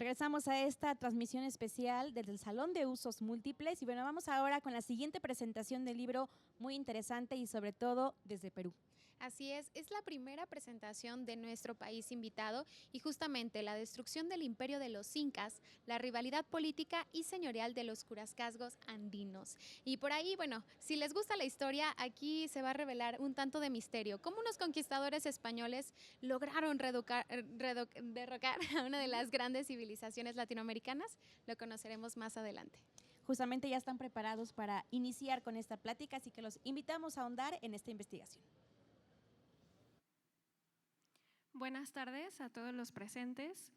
regresamos a esta transmisión especial desde el Salón de Usos Múltiples y bueno, vamos ahora con la siguiente presentación del libro muy interesante y sobre todo desde Perú. Así es la primera presentación de nuestro país invitado y justamente la destrucción del imperio de los incas, la rivalidad política y señorial de los curacasgos andinos. Y por ahí, bueno, si les gusta la historia, aquí se va a revelar un tanto de misterio, cómo unos conquistadores españoles lograron derrocar a una de las grandes civilizaciones latinoamericanas, lo conoceremos más adelante. Justamente ya están preparados para iniciar con esta plática, así que los invitamos a ahondar en esta investigación. Buenas tardes a todos los presentes.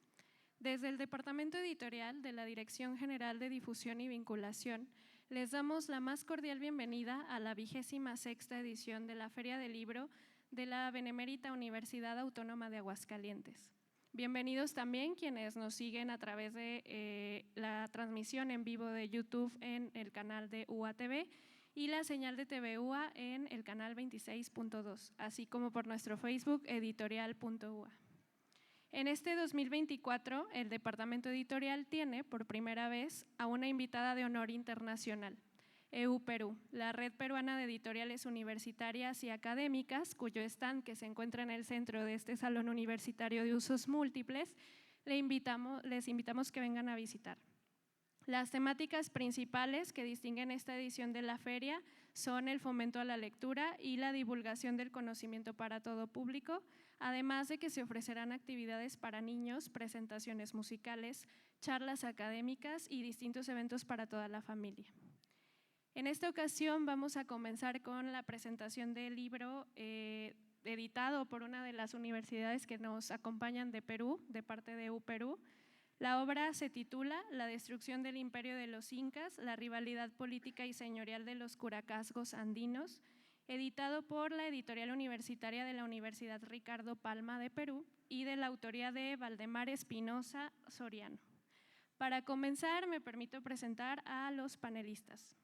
Desde el Departamento Editorial de la Dirección General de Difusión y Vinculación, les damos la más cordial bienvenida a la 26ª edición de la Feria del Libro de la Benemérita Universidad Autónoma de Aguascalientes. Bienvenidos también quienes nos siguen a través de la transmisión en vivo de YouTube en el canal de UATV y la señal de TVUA en el canal 26.2, así como por nuestro Facebook editorial.ua. En este 2024, el Departamento Editorial tiene por primera vez a una invitada de honor internacional, EU-Perú, la Red Peruana de Editoriales Universitarias y Académicas, cuyo stand que se encuentra en el centro de este Salón Universitario de Usos Múltiples, les invitamos que vengan a visitar. Las temáticas principales que distinguen esta edición de la feria son el fomento a la lectura y la divulgación del conocimiento para todo público, además de que se ofrecerán actividades para niños, presentaciones musicales, charlas académicas y distintos eventos para toda la familia. En esta ocasión vamos a comenzar con la presentación del libro editado por una de las universidades que nos acompañan de Perú, de parte de EU-Perú. La obra se titula La destrucción del imperio de los incas, la rivalidad política y señorial de los curacasgos andinos, editado por la editorial universitaria de la Universidad Ricardo Palma de Perú y de la autoría de Valdemar Espinosa Soriano. Para comenzar, me permito presentar a los panelistas.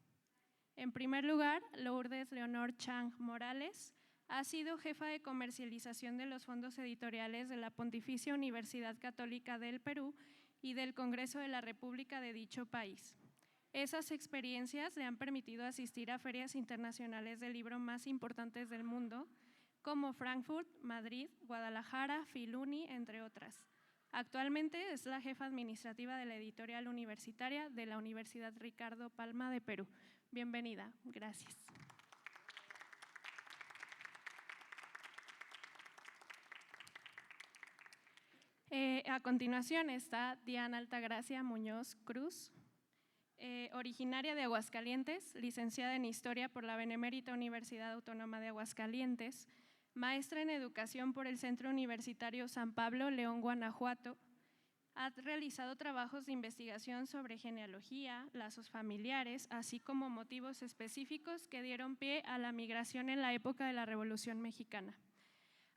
En primer lugar, Lourdes Leonor Chang Morales ha sido jefa de comercialización de los fondos editoriales de la Pontificia Universidad Católica del Perú y del Congreso de la República de dicho país. Esas experiencias le han permitido asistir a ferias internacionales del libro más importantes del mundo, como Frankfurt, Madrid, Guadalajara, Filuni, entre otras. Actualmente es la jefa administrativa de la editorial universitaria de la Universidad Ricardo Palma de Perú. Bienvenida, gracias. A continuación está Diana Altagracia Muñoz Cruz, originaria de Aguascalientes, licenciada en Historia por la Benemérita Universidad Autónoma de Aguascalientes, maestra en Educación por el Centro Universitario San Pablo, León, Guanajuato. Ha realizado trabajos de investigación sobre genealogía, lazos familiares, así como motivos específicos que dieron pie a la migración en la época de la Revolución Mexicana.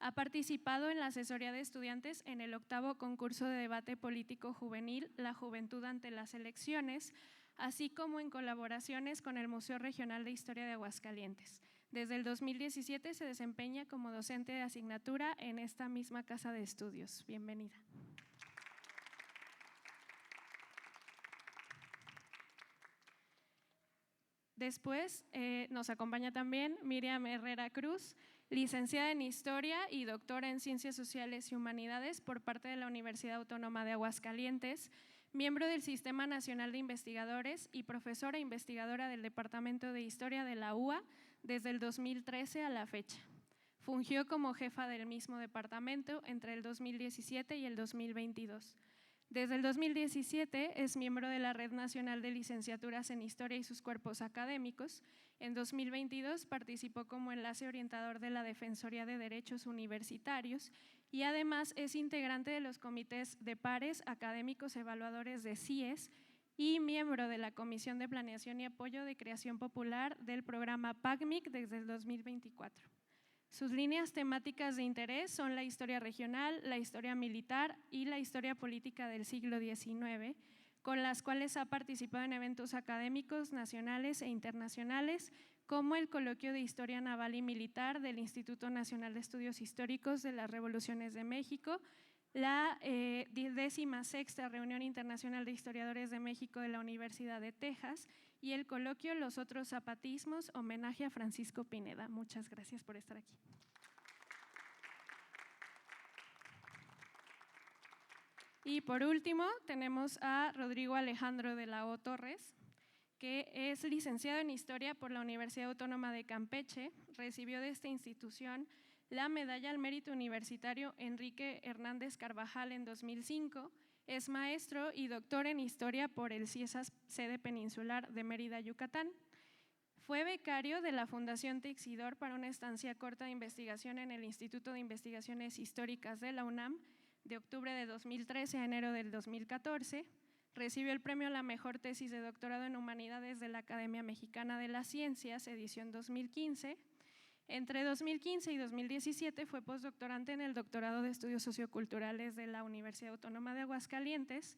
Ha participado en la asesoría de estudiantes en el 8º concurso de debate político juvenil La Juventud ante las Elecciones, así como en colaboraciones con el Museo Regional de Historia de Aguascalientes. Desde el 2017 se desempeña como docente de asignatura en esta misma casa de estudios. Bienvenida. Después nos acompaña también Miriam Herrera Cruz, licenciada en Historia y doctora en Ciencias Sociales y Humanidades por parte de la Universidad Autónoma de Aguascalientes, miembro del Sistema Nacional de Investigadores y profesora investigadora del Departamento de Historia de la UA desde el 2013 a la fecha. Fungió como jefa del mismo departamento entre el 2017 y el 2022. Desde el 2017 es miembro de la Red Nacional de Licenciaturas en Historia y sus cuerpos académicos. En 2022 participó como enlace orientador de la Defensoría de Derechos Universitarios y además es integrante de los comités de pares académicos evaluadores de CIES y miembro de la Comisión de Planeación y Apoyo de Creación Popular del programa PACMIC desde el 2024. Sus líneas temáticas de interés son la historia regional, la historia militar y la historia política del siglo XIX, con las cuales ha participado en eventos académicos nacionales e internacionales, como el Coloquio de Historia Naval y Militar del Instituto Nacional de Estudios Históricos de las Revoluciones de México, la 16ª Reunión Internacional de Historiadores de México de la Universidad de Texas y el coloquio Los otros zapatismos, homenaje a Francisco Pineda. Muchas gracias por estar aquí. Y por último, tenemos a Rodrigo Alejandro de la O. Torres, que es licenciado en Historia por la Universidad Autónoma de Campeche. Recibió de esta institución la Medalla al Mérito Universitario Enrique Hernández Carvajal en 2005. Es maestro y doctor en Historia por el CIESAS sede peninsular de Mérida, Yucatán. Fue becario de la Fundación Texidor para una estancia corta de investigación en el Instituto de Investigaciones Históricas de la UNAM, de octubre de 2013 a enero del 2014. Recibió el premio a la mejor tesis de doctorado en Humanidades de la Academia Mexicana de las Ciencias, edición 2015. Entre 2015 y 2017 fue postdoctorante en el doctorado de Estudios Socioculturales de la Universidad Autónoma de Aguascalientes.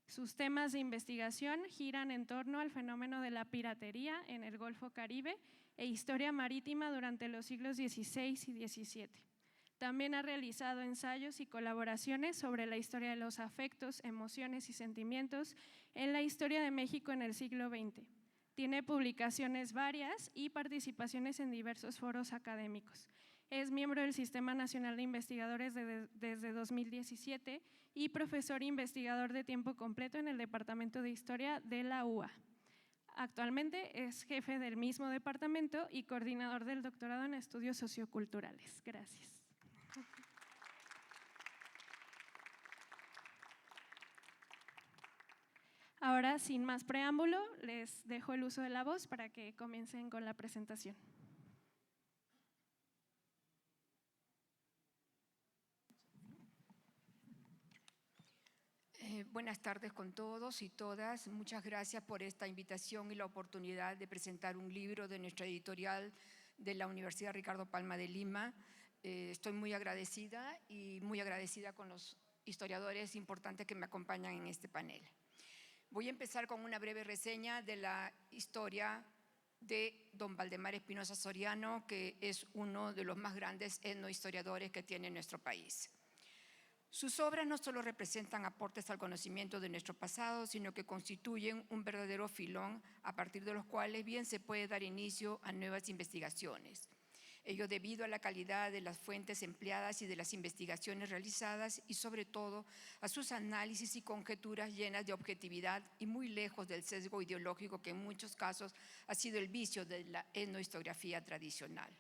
Sus temas de investigación giran en torno al fenómeno de la piratería en el Golfo Caribe e historia marítima durante los siglos XVI y XVII. También ha realizado ensayos y colaboraciones sobre la historia de los afectos, emociones y sentimientos en la historia de México en el siglo XX. Tiene publicaciones varias y participaciones en diversos foros académicos. Es miembro del Sistema Nacional de Investigadores desde 2017 y profesor investigador de tiempo completo en el Departamento de Historia de la UA. Actualmente es jefe del mismo departamento y coordinador del doctorado en estudios socioculturales. Gracias. Ahora, sin más preámbulo, les dejo el uso de la voz para que comiencen con la presentación. Buenas tardes con todos y todas. Muchas gracias por esta invitación y la oportunidad de presentar un libro de nuestra editorial de la Universidad Ricardo Palma de Lima. Estoy muy agradecida y muy agradecida con los historiadores importantes que me acompañan en este panel. Voy a empezar con una breve reseña de la historia de don Valdemar Espinosa Soriano, que es uno de los más grandes etnohistoriadores que tiene nuestro país. Sus obras no solo representan aportes al conocimiento de nuestro pasado, sino que constituyen un verdadero filón a partir de los cuales bien se puede dar inicio a nuevas investigaciones. Ello debido a la calidad de las fuentes empleadas y de las investigaciones realizadas y sobre todo a sus análisis y conjeturas llenas de objetividad y muy lejos del sesgo ideológico que en muchos casos ha sido el vicio de la etnohistoriografía tradicional.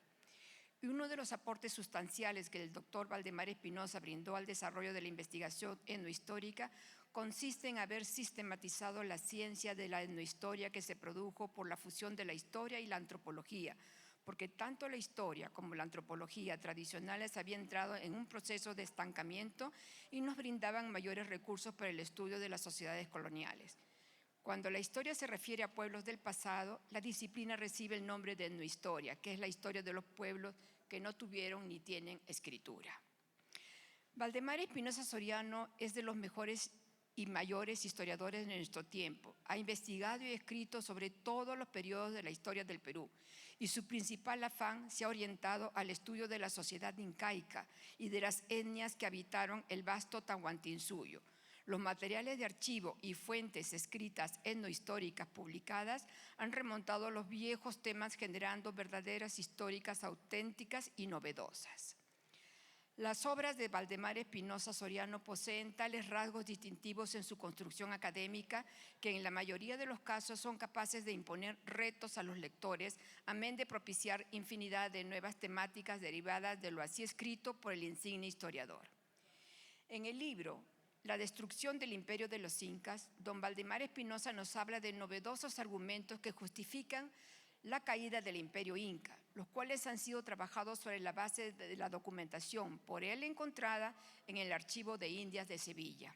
Y uno de los aportes sustanciales que el doctor Valdemar Espinosa brindó al desarrollo de la investigación etnohistórica consiste en haber sistematizado la ciencia de la etnohistoria que se produjo por la fusión de la historia y la antropología, porque tanto la historia como la antropología tradicionales habían entrado en un proceso de estancamiento y nos brindaban mayores recursos para el estudio de las sociedades coloniales. Cuando la historia se refiere a pueblos del pasado, la disciplina recibe el nombre de etnohistoria, que es la historia de los pueblos que no tuvieron ni tienen escritura. Valdemar Espinosa Soriano es de los mejores y mayores historiadores de nuestro tiempo. Ha investigado y escrito sobre todos los periodos de la historia del Perú y su principal afán se ha orientado al estudio de la sociedad incaica y de las etnias que habitaron el vasto Tahuantinsuyo. Los materiales de archivo y fuentes escritas etnohistóricas publicadas han remontado a los viejos temas generando verdaderas históricas auténticas y novedosas. Las obras de Valdemar Espinosa Soriano poseen tales rasgos distintivos en su construcción académica que en la mayoría de los casos son capaces de imponer retos a los lectores, amén de propiciar infinidad de nuevas temáticas derivadas de lo así escrito por el insigne historiador. En el libro La destrucción del imperio de los incas, don Valdemar Espinosa nos habla de novedosos argumentos que justifican la caída del imperio inca, los cuales han sido trabajados sobre la base de la documentación por él encontrada en el Archivo de Indias de Sevilla.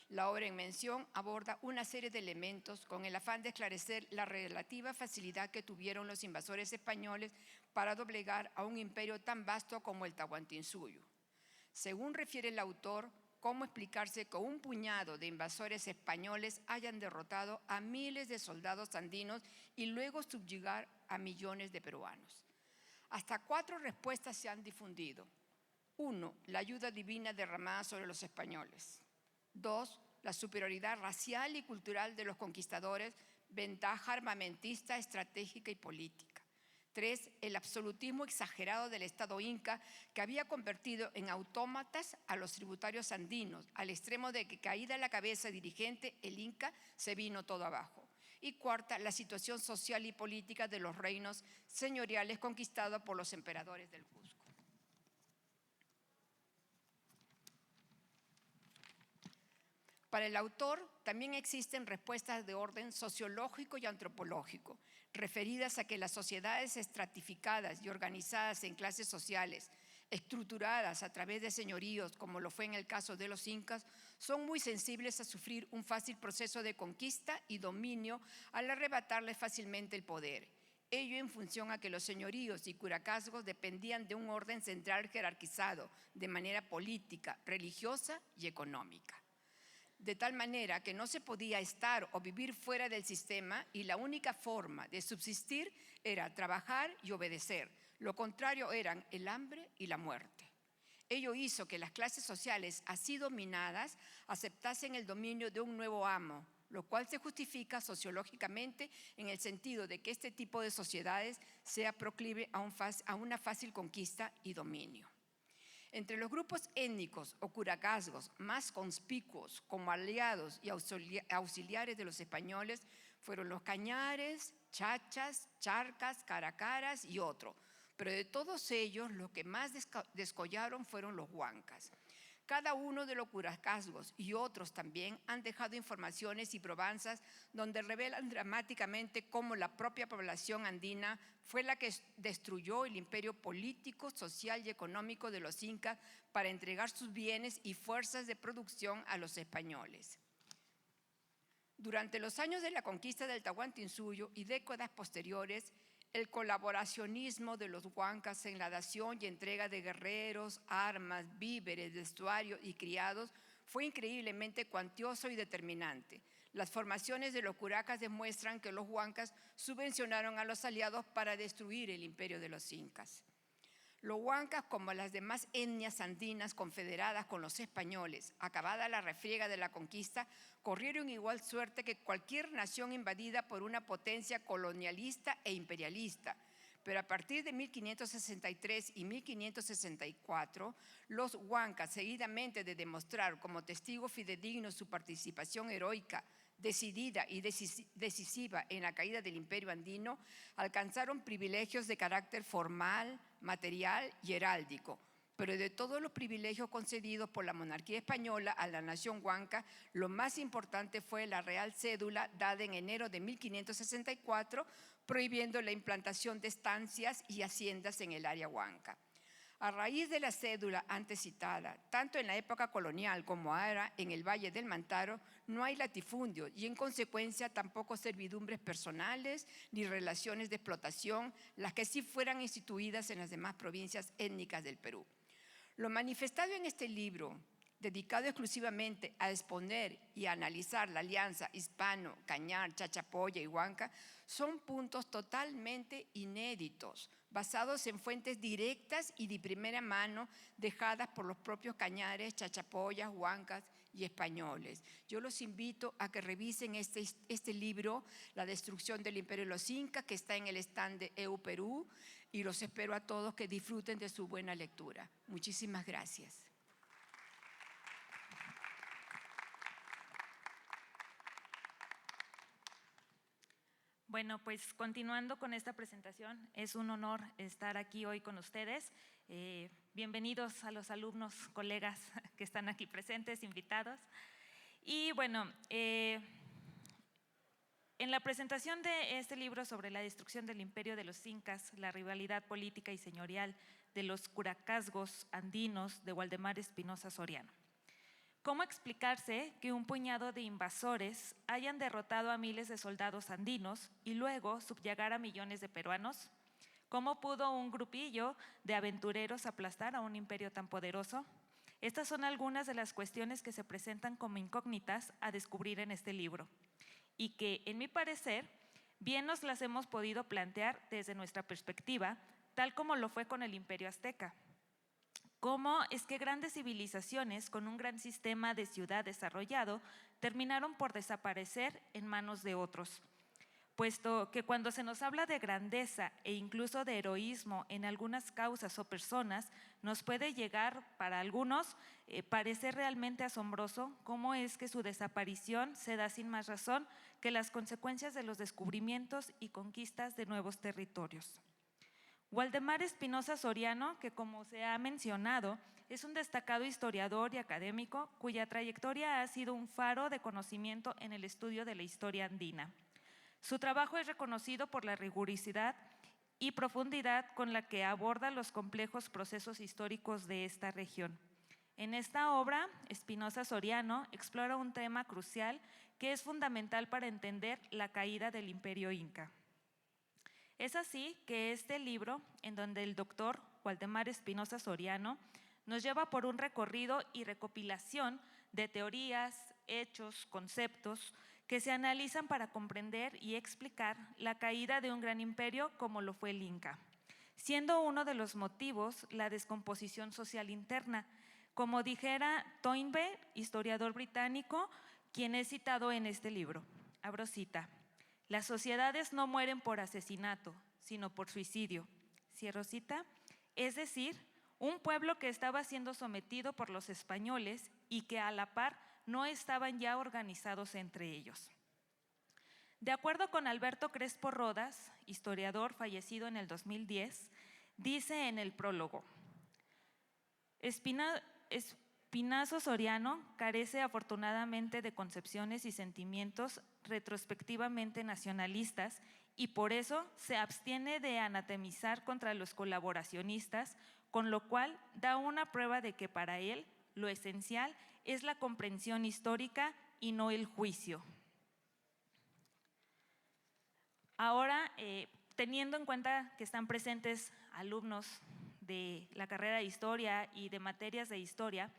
La obra en mención aborda una serie de elementos con el afán de esclarecer la relativa facilidad que tuvieron los invasores españoles para doblegar a un imperio tan vasto como el Tahuantinsuyo. Según refiere el autor, ¿cómo explicarse que un puñado de invasores españoles hayan derrotado a miles de soldados andinos y luego subyugar a millones de peruanos? Hasta 4 respuestas se han difundido. 1. La ayuda divina derramada sobre los españoles. 2. La superioridad racial y cultural de los conquistadores, ventaja armamentista, estratégica y política. 3. El absolutismo exagerado del Estado inca, que había convertido en autómatas a los tributarios andinos, al extremo de que, caída la cabeza dirigente, el inca, se vino todo abajo. Y 4. La situación social y política de los reinos señoriales conquistados por los emperadores del Cusco. Para el autor también existen respuestas de orden sociológico y antropológico, referidas a que las sociedades estratificadas y organizadas en clases sociales, estructuradas a través de señoríos, como lo fue en el caso de los incas, son muy sensibles a sufrir un fácil proceso de conquista y dominio al arrebatarles fácilmente el poder. Ello en función a que los señoríos y curacazgos dependían de un orden central jerarquizado de manera política, religiosa y económica. De tal manera que no se podía estar o vivir fuera del sistema y la única forma de subsistir era trabajar y obedecer. Lo contrario eran el hambre y la muerte. Ello hizo que las clases sociales así dominadas aceptasen el dominio de un nuevo amo, lo cual se justifica sociológicamente en el sentido de que este tipo de sociedades sea proclive a una fácil conquista y dominio. Entre los grupos étnicos o curacazgos más conspicuos como aliados y auxiliares de los españoles fueron los cañares, chachas, charcas, caracaras y otros. Pero de todos ellos, los que más descollaron fueron los huancas. Cada uno de los curacazgos y otros también han dejado informaciones y probanzas donde revelan dramáticamente cómo la propia población andina fue la que destruyó el imperio político, social y económico de los incas para entregar sus bienes y fuerzas de producción a los españoles. Durante los años de la conquista del Tahuantinsuyo y décadas posteriores, el colaboracionismo de los huancas en la dación y entrega de guerreros, armas, víveres, vestuario y criados fue increíblemente cuantioso y determinante. Las formaciones de los curacas demuestran que los huancas subvencionaron a los aliados para destruir el imperio de los incas. Los huancas, como las demás etnias andinas confederadas con los españoles, acabada la refriega de la conquista, corrieron igual suerte que cualquier nación invadida por una potencia colonialista e imperialista. Pero a partir de 1563 y 1564, los huancas, seguidamente de demostrar como testigo fidedigno su participación heroica, decidida y decisiva en la caída del imperio andino, alcanzaron privilegios de carácter formal, material y heráldico. Pero de todos los privilegios concedidos por la monarquía española a la nación huanca, lo más importante fue la Real Cédula dada en enero de 1564, prohibiendo la implantación de estancias y haciendas en el área huanca. A raíz de la cédula antes citada, tanto en la época colonial como ahora en el Valle del Mantaro, no hay latifundio y en consecuencia tampoco servidumbres personales ni relaciones de explotación, las que sí fueran instituidas en las demás provincias étnicas del Perú. Lo manifestado en este libro, dedicado exclusivamente a exponer y a analizar la alianza hispano, cañar, chachapoya y huanca, son puntos totalmente inéditos, basados en fuentes directas y de primera mano dejadas por los propios cañares, chachapoyas, huancas y españoles. Yo los invito a que revisen este libro, La destrucción del imperio de los incas, que está en el stand de EU Perú, y los espero a todos que disfruten de su buena lectura. Muchísimas gracias. Bueno, pues continuando con esta presentación, es un honor estar aquí hoy con ustedes. Bienvenidos a los alumnos, colegas que están aquí presentes, invitados. Y bueno, en la presentación de este libro sobre la destrucción del imperio de los incas, la rivalidad política y señorial de los curacazgos andinos de Waldemar Espinosa Soriano. ¿Cómo explicarse que un puñado de invasores hayan derrotado a miles de soldados andinos y luego subyugar a millones de peruanos? ¿Cómo pudo un grupillo de aventureros aplastar a un imperio tan poderoso? Estas son algunas de las cuestiones que se presentan como incógnitas a descubrir en este libro y que, en mi parecer, bien nos las hemos podido plantear desde nuestra perspectiva, tal como lo fue con el imperio azteca. cómo es que grandes civilizaciones con un gran sistema de ciudad desarrollado terminaron por desaparecer en manos de otros, puesto que cuando se nos habla de grandeza e incluso de heroísmo en algunas causas o personas, nos puede llegar, para algunos, parecer realmente asombroso cómo es que su desaparición se da sin más razón que las consecuencias de los descubrimientos y conquistas de nuevos territorios. Waldemar Espinosa Soriano, que como se ha mencionado, es un destacado historiador y académico cuya trayectoria ha sido un faro de conocimiento en el estudio de la historia andina. Su trabajo es reconocido por la rigurosidad y profundidad con la que aborda los complejos procesos históricos de esta región. En esta obra, Espinosa Soriano explora un tema crucial que es fundamental para entender la caída del Imperio Inca. Es así que este libro, en donde el doctor Waldemar Espinosa Soriano nos lleva por un recorrido y recopilación de teorías, hechos, conceptos que se analizan para comprender y explicar la caída de un gran imperio como lo fue el Inca, siendo uno de los motivos la descomposición social interna, como dijera Toynbee, historiador británico, quien es citado en este libro. Abro cita: las sociedades no mueren por asesinato, sino por suicidio. Cierro cita. Es decir, un pueblo que estaba siendo sometido por los españoles y que a la par no estaban ya organizados entre ellos. De acuerdo con Alberto Crespo Rodas, historiador fallecido en el 2010, dice en el prólogo: Espinosa Soriano carece afortunadamente de concepciones y sentimientos retrospectivamente nacionalistas y por eso se abstiene de anatemizar contra los colaboracionistas, con lo cual da una prueba de que para él lo esencial es la comprensión histórica y no el juicio. Ahora, teniendo en cuenta que están presentes alumnos de la carrera de Historia y de materias de Historia,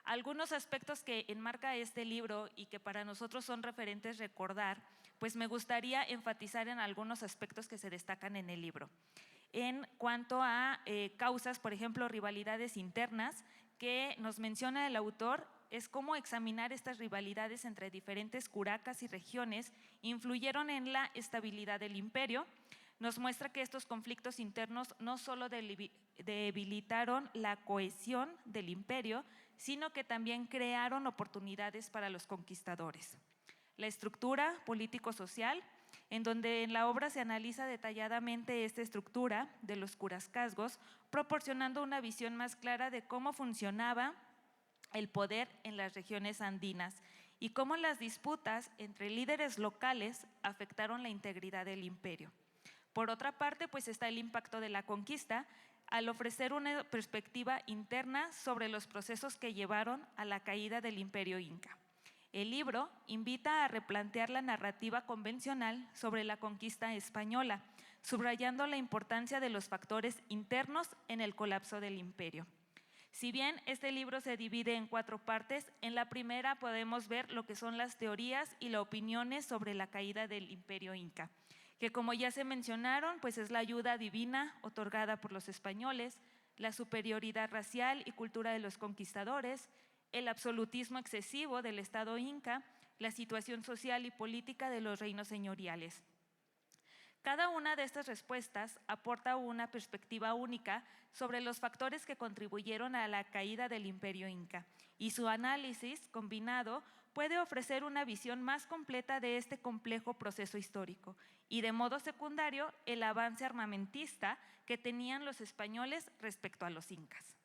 algunos aspectos que enmarca este libro y que para nosotros son referentes recordar, pues me gustaría enfatizar en algunos aspectos que se destacan en el libro. En cuanto a causas, por ejemplo, rivalidades internas, que nos menciona el autor, es cómo examinar estas rivalidades entre diferentes curacas y regiones influyeron en la estabilidad del imperio. Nos muestra que estos conflictos internos no solo debilitaron la cohesión del imperio, sino que también crearon oportunidades para los conquistadores. La estructura político-social, en donde en la obra se analiza detalladamente esta estructura de los curascazgos, proporcionando una visión más clara de cómo funcionaba el poder en las regiones andinas y cómo las disputas entre líderes locales afectaron la integridad del imperio. Por otra parte, pues está el impacto de la conquista, al ofrecer una perspectiva interna sobre los procesos que llevaron a la caída del Imperio Inca. El libro invita a replantear la narrativa convencional sobre la conquista española, subrayando la importancia de los factores internos en el colapso del imperio. Si bien este libro se divide en 4 partes, en la primera podemos ver lo que son las teorías y las opiniones sobre la caída del Imperio Inca, que como ya se mencionaron, pues es la ayuda divina otorgada por los españoles, la superioridad racial y cultura de los conquistadores, el absolutismo excesivo del Estado inca, la situación social y política de los reinos señoriales. Cada una de estas respuestas aporta una perspectiva única sobre los factores que contribuyeron a la caída del Imperio Inca, y su análisis combinado puede ofrecer una visión más completa de este complejo proceso histórico y, de modo secundario, el avance armamentista que tenían los españoles respecto a los incas.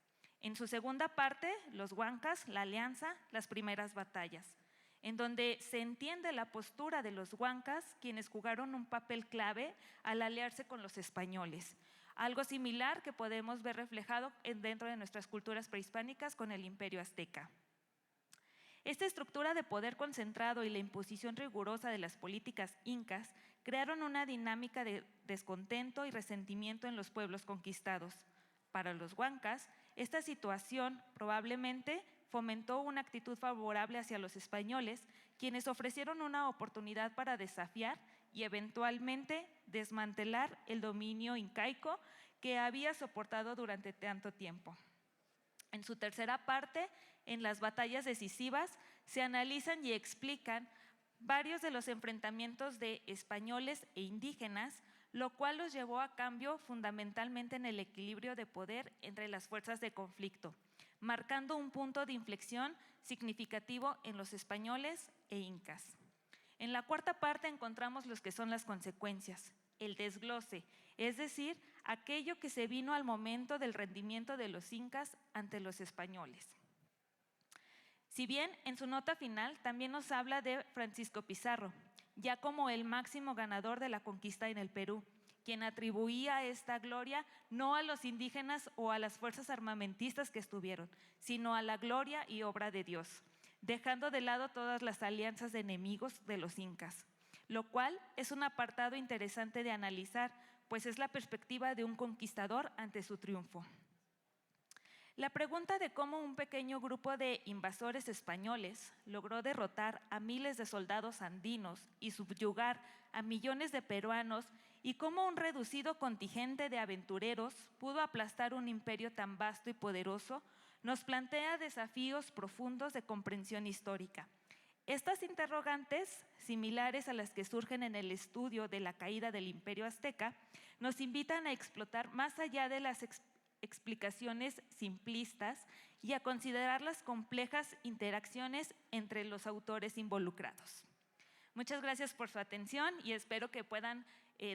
En su segunda parte, los huancas, la alianza, las primeras batallas, en donde se entiende la postura de los huancas, quienes jugaron un papel clave al aliarse con los españoles. Algo similar que podemos ver reflejado dentro de nuestras culturas prehispánicas con el Imperio Azteca. Esta estructura de poder concentrado y la imposición rigurosa de las políticas incas crearon una dinámica de descontento y resentimiento en los pueblos conquistados. Para los huancas, esta situación probablemente fomentó una actitud favorable hacia los españoles, quienes ofrecieron una oportunidad para desafiar y eventualmente desmantelar el dominio incaico que había soportado durante tanto tiempo. En su tercera parte, en las batallas decisivas, se analizan y explican varios de los enfrentamientos de españoles e indígenas, lo cual los llevó a cambio fundamentalmente en el equilibrio de poder entre las fuerzas de conflicto, marcando un punto de inflexión significativo en los españoles e incas. En la cuarta parte encontramos los que son las consecuencias, el desglose, es decir, aquello que se vino al momento del rendimiento de los incas ante los españoles. Si bien en su nota final también nos habla de Francisco Pizarro, ya como el máximo ganador de la conquista en el Perú, quien atribuía esta gloria no a los indígenas o a las fuerzas armamentistas que estuvieron, sino a la gloria y obra de Dios, dejando de lado todas las alianzas de enemigos de los incas, lo cual es un apartado interesante de analizar, pues es la perspectiva de un conquistador ante su triunfo. La pregunta de cómo un pequeño grupo de invasores españoles logró derrotar a miles de soldados andinos y subyugar a millones de peruanos y cómo un reducido contingente de aventureros pudo aplastar un imperio tan vasto y poderoso, nos plantea desafíos profundos de comprensión histórica. Estas interrogantes, similares a las que surgen en el estudio de la caída del Imperio Azteca, nos invitan a explotar más allá de las explicaciones simplistas y a considerar las complejas interacciones entre los autores involucrados. Muchas gracias por su atención y espero que puedan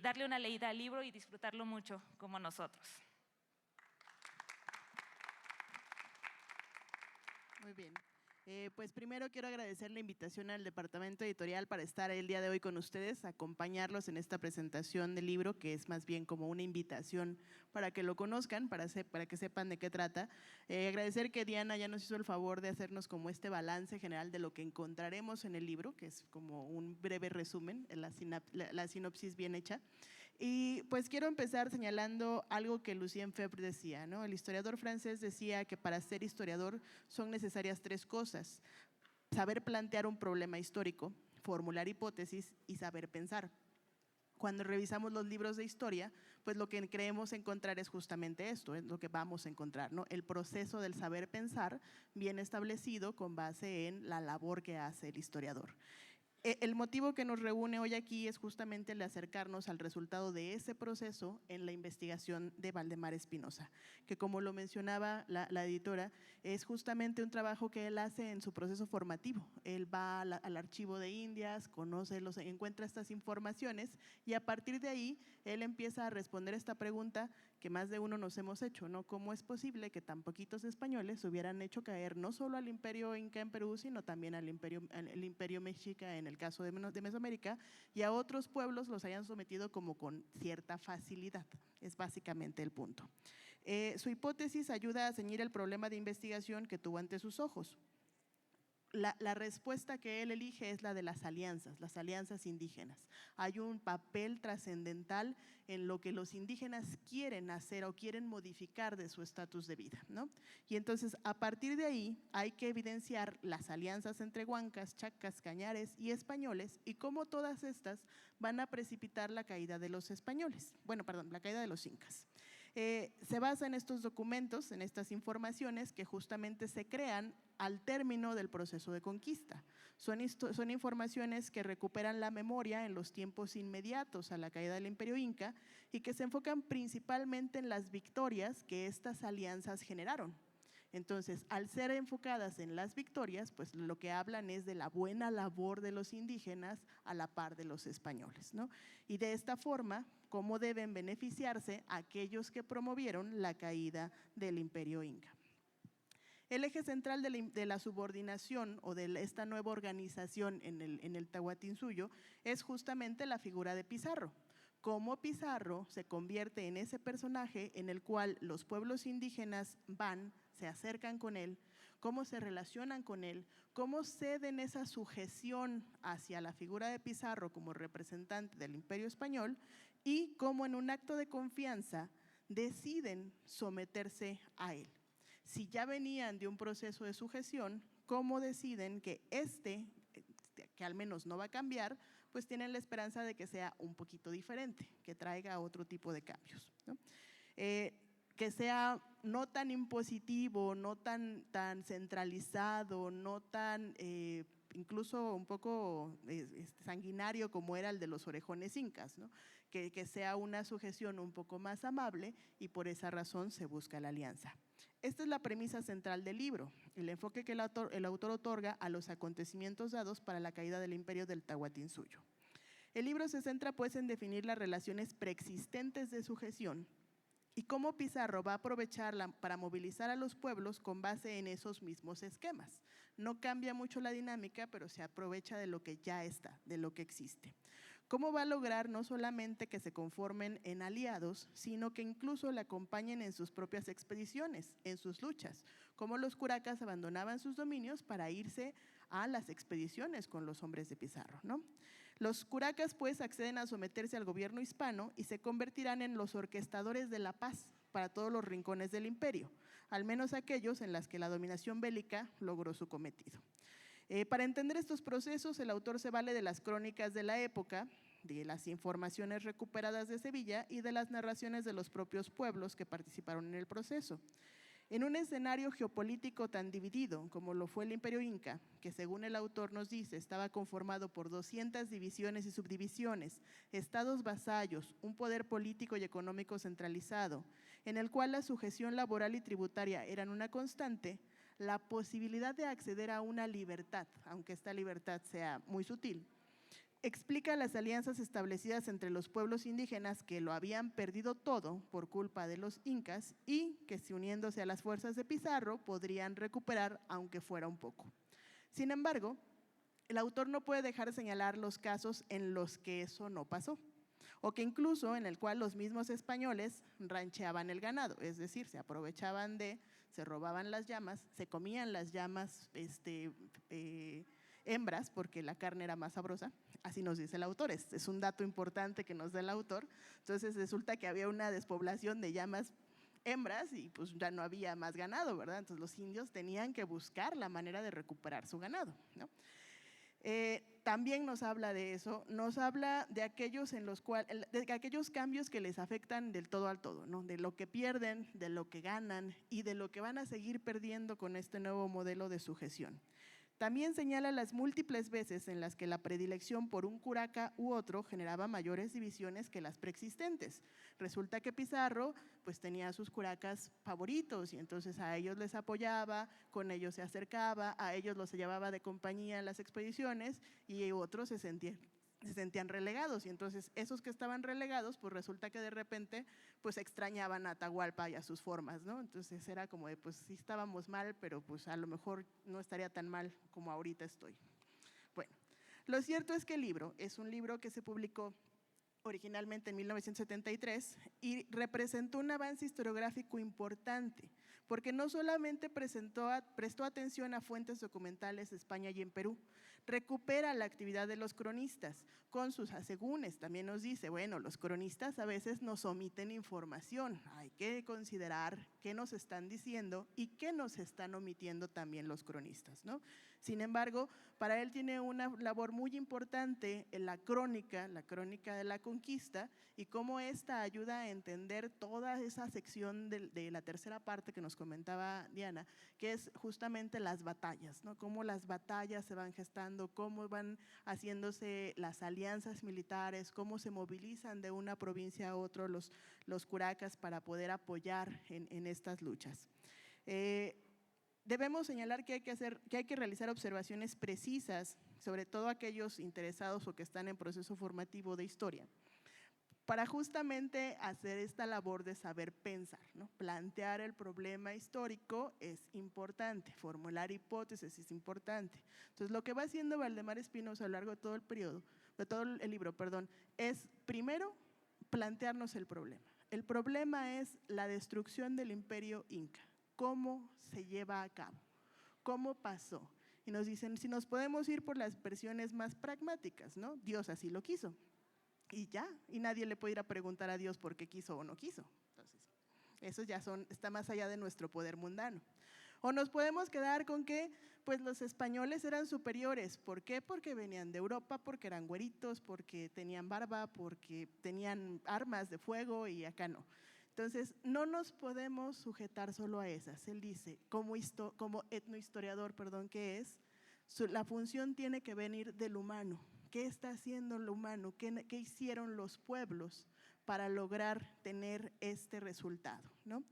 darle una leída al libro y disfrutarlo mucho como nosotros. Muy bien. Pues primero quiero agradecer la invitación al Departamento Editorial para estar el día de hoy con ustedes, acompañarlos en esta presentación del libro, que es más bien como una invitación para que lo conozcan, para que sepan de qué trata. Agradecer que Diana ya nos hizo el favor de hacernos como este balance general de lo que encontraremos en el libro, que es como un breve resumen, la sinopsis bien hecha. Y pues quiero empezar señalando algo que Lucien Febvre decía, ¿no? El historiador francés decía que para ser historiador son necesarias tres cosas: saber plantear un problema histórico, formular hipótesis y saber pensar. Cuando revisamos los libros de historia, pues lo que creemos encontrar es justamente esto, es lo que vamos a encontrar, ¿no? El proceso del saber pensar bien establecido con base en la labor que hace el historiador. El motivo que nos reúne hoy aquí es justamente el de acercarnos al resultado de ese proceso en la investigación de Valdemar Espinosa, que como lo mencionaba la editora, es justamente un trabajo que él hace en su proceso formativo. Él va al archivo de Indias, encuentra estas informaciones y a partir de ahí él empieza a responder esta pregunta que más de uno nos hemos hecho, ¿no? ¿Cómo es posible que tan poquitos españoles hubieran hecho caer no solo al imperio inca en Perú, sino también al imperio mexica en el caso de Mesoamérica, y a otros pueblos los hayan sometido como con cierta facilidad? Es básicamente el punto. Su hipótesis ayuda a ceñir el problema de investigación que tuvo ante sus ojos. La respuesta que él elige es la de las alianzas indígenas. Hay un papel trascendental en lo que los indígenas quieren hacer o quieren modificar de su estatus de vida, ¿no? Y entonces, a partir de ahí, hay que evidenciar las alianzas entre huancas, chacas, cañares y españoles y cómo todas estas van a precipitar la caída de los españoles, la caída de los incas. Se basa en estos documentos, en estas informaciones que justamente se crean al término del proceso de conquista. Son informaciones que recuperan la memoria en los tiempos inmediatos a la caída del Imperio Inca y que se enfocan principalmente en las victorias que estas alianzas generaron. Entonces, al ser enfocadas en las victorias, pues lo que hablan es de la buena labor de los indígenas a la par de los españoles, ¿no? Y de esta forma, cómo deben beneficiarse aquellos que promovieron la caída del Imperio Inca. El eje central de la subordinación o de esta nueva organización en el Tahuantinsuyo es justamente la figura de Pizarro. Cómo Pizarro se convierte en ese personaje en el cual los pueblos indígenas se acercan con él, cómo se relacionan con él, cómo ceden esa sujeción hacia la figura de Pizarro como representante del Imperio Español y cómo en un acto de confianza deciden someterse a él. Si ya venían de un proceso de sujeción, cómo deciden que que al menos no va a cambiar, pues tienen la esperanza de que sea un poquito diferente, que traiga otro tipo de cambios, ¿no? que sea no tan impositivo, no tan centralizado, no tan incluso un poco sanguinario como era el de los orejones incas, ¿no? Que sea una sujeción un poco más amable y por esa razón se busca la alianza. Esta es la premisa central del libro, el enfoque que el autor otorga a los acontecimientos dados para la caída del imperio del Tahuantinsuyo. El libro se centra pues en definir las relaciones preexistentes de sujeción y cómo Pizarro va a aprovecharla para movilizar a los pueblos con base en esos mismos esquemas. No cambia mucho la dinámica, pero se aprovecha de lo que ya está, de lo que existe. ¿Cómo va a lograr no solamente que se conformen en aliados, sino que incluso le acompañen en sus propias expediciones, en sus luchas? Cómo los curacas abandonaban sus dominios para irse a las expediciones con los hombres de Pizarro, ¿no? Los curacas pues acceden a someterse al gobierno hispano y se convertirán en los orquestadores de la paz para todos los rincones del imperio, al menos aquellos en las que la dominación bélica logró su cometido. Para entender estos procesos, el autor se vale de las crónicas de la época, de las informaciones recuperadas de Sevilla y de las narraciones de los propios pueblos que participaron en el proceso. En un escenario geopolítico tan dividido como lo fue el Imperio Inca, que según el autor nos dice estaba conformado por 200 divisiones y subdivisiones, estados vasallos, un poder político y económico centralizado, en el cual la sujeción laboral y tributaria eran una constante, la posibilidad de acceder a una libertad, aunque esta libertad sea muy sutil, explica las alianzas establecidas entre los pueblos indígenas que lo habían perdido todo por culpa de los incas y que si uniéndose a las fuerzas de Pizarro podrían recuperar aunque fuera un poco. Sin embargo, el autor no puede dejar de señalar los casos en los que eso no pasó, o que incluso en el cual los mismos españoles rancheaban el ganado, es decir, se aprovechaban se robaban las llamas, se comían las llamas hembras porque la carne era más sabrosa, así nos dice el autor, es un dato importante que nos da el autor. Entonces resulta que había una despoblación de llamas hembras y pues ya no había más ganado, ¿verdad? Entonces los indios tenían que buscar la manera de recuperar su ganado, ¿no? También nos habla de eso, nos habla de aquellos cambios que les afectan del todo al todo, ¿no? De lo que pierden, de lo que ganan y de lo que van a seguir perdiendo con este nuevo modelo de sujeción. También señala las múltiples veces en las que la predilección por un curaca u otro generaba mayores divisiones que las preexistentes. Resulta que Pizarro pues tenía sus curacas favoritos y entonces a ellos les apoyaba, con ellos se acercaba, a ellos los llevaba de compañía en las expediciones y otros se sentían relegados y entonces esos que estaban relegados pues resulta que de repente pues extrañaban a Atahualpa y a sus formas, ¿no? Entonces era como de pues sí estábamos mal, pero pues a lo mejor no estaría tan mal como ahorita estoy. Bueno, lo cierto es que el libro es un libro que se publicó originalmente en 1973 y representó un avance historiográfico importante, porque no solamente prestó atención a fuentes documentales de España y en Perú, recupera la actividad de los cronistas con sus asegúnes. También nos dice, bueno, los cronistas a veces nos omiten información, hay que considerar qué nos están diciendo y qué nos están omitiendo también los cronistas, ¿no? Sin embargo, para él tiene una labor muy importante en la crónica de la conquista y cómo esta ayuda a entender toda esa sección de la tercera parte que nos comentaba Diana, que es justamente las batallas, ¿no? Cómo las batallas se van gestando, cómo van haciéndose las alianzas militares, cómo se movilizan de una provincia a otra los curacas para poder apoyar en estas luchas. Debemos señalar que hay que realizar observaciones precisas, sobre todo aquellos interesados o que están en proceso formativo de historia, para justamente hacer esta labor de saber pensar, ¿no? Plantear el problema histórico es importante, formular hipótesis es importante. Entonces, lo que va haciendo Valdemar Espinosa a lo largo de todo el libro, es primero plantearnos el problema. El problema es la destrucción del imperio inca. ¿Cómo se lleva a cabo? ¿Cómo pasó? Y nos dicen, si nos podemos ir por las versiones más pragmáticas, ¿no? Dios así lo quiso. Y ya, y nadie le puede ir a preguntar a Dios por qué quiso o no quiso. Entonces, eso ya está más allá de nuestro poder mundano. O nos podemos quedar con que pues los españoles eran superiores. ¿Por qué? Porque venían de Europa, porque eran güeritos, porque tenían barba, porque tenían armas de fuego y acá no. Entonces, no nos podemos sujetar solo a esas. Él dice, como etnohistoriador, que es, la función tiene que venir del humano. ¿Qué está haciendo lo humano? ¿Qué hicieron los pueblos para lograr tener este resultado, ¿no?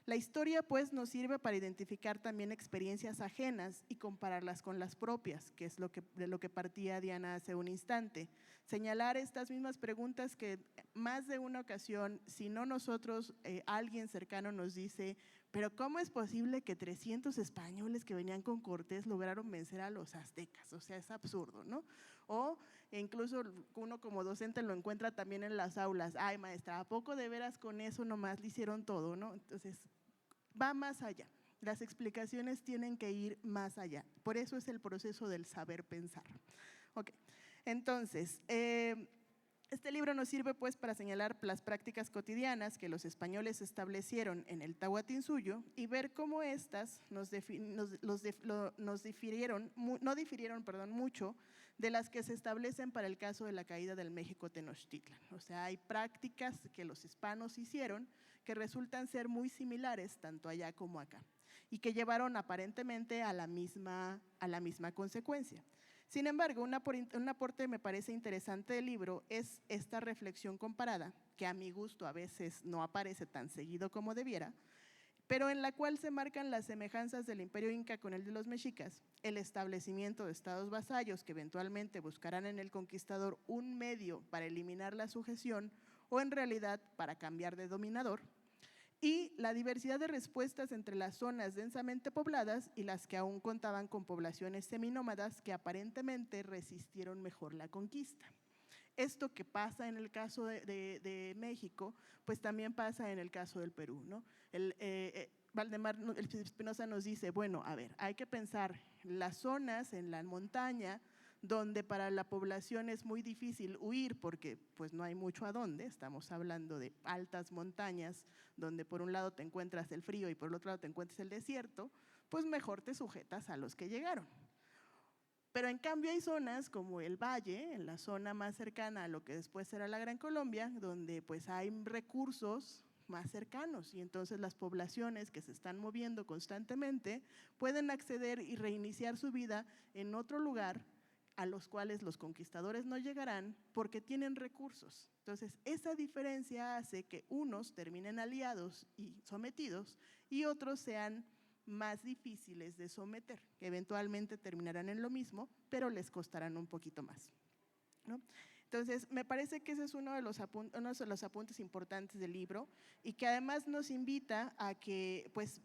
La historia, pues, nos sirve para identificar también experiencias ajenas y compararlas con las propias, que es de lo que partía Diana hace un instante. Señalar estas mismas preguntas que más de una ocasión, si no nosotros, alguien cercano nos dice, pero ¿cómo es posible que 300 españoles que venían con Cortés lograron vencer a los aztecas? O sea, es absurdo, ¿no? O incluso uno como docente lo encuentra también en las aulas. Ay, maestra, ¿a poco de veras con eso nomás le hicieron todo, no? Entonces, va más allá. Las explicaciones tienen que ir más allá. Por eso es el proceso del saber pensar. Ok, entonces, este libro nos sirve pues para señalar las prácticas cotidianas que los españoles establecieron en el Tahuantinsuyo y ver cómo estas no difirieron mucho de las que se establecen para el caso de la caída del México Tenochtitlan. O sea, hay prácticas que los hispanos hicieron que resultan ser muy similares tanto allá como acá y que llevaron aparentemente a la misma consecuencia. Sin embargo, un aporte me parece interesante del libro es esta reflexión comparada, que a mi gusto a veces no aparece tan seguido como debiera, pero en la cual se marcan las semejanzas del imperio inca con el de los mexicas, el establecimiento de estados vasallos que eventualmente buscarán en el conquistador un medio para eliminar la sujeción o en realidad para cambiar de dominador, y la diversidad de respuestas entre las zonas densamente pobladas y las que aún contaban con poblaciones seminómadas que aparentemente resistieron mejor la conquista. Esto que pasa en el caso de México, pues también pasa en el caso del Perú, ¿no? Valdemar Espinosa nos dice, bueno, a ver, hay que pensar las zonas en la montaña donde para la población es muy difícil huir porque pues no hay mucho a dónde, estamos hablando de altas montañas donde por un lado te encuentras el frío y por el otro lado te encuentras el desierto, pues mejor te sujetas a los que llegaron. Pero en cambio hay zonas como el Valle, en la zona más cercana a lo que después será la Gran Colombia, donde pues hay recursos más cercanos y entonces las poblaciones que se están moviendo constantemente pueden acceder y reiniciar su vida en otro lugar a los cuales los conquistadores no llegarán porque tienen recursos. Entonces, esa diferencia hace que unos terminen aliados y sometidos y otros sean más difíciles de someter, que eventualmente terminarán en lo mismo, pero les costarán un poquito más, ¿no? Entonces, me parece que ese es uno de los apuntes importantes del libro y que además nos invita a que pues,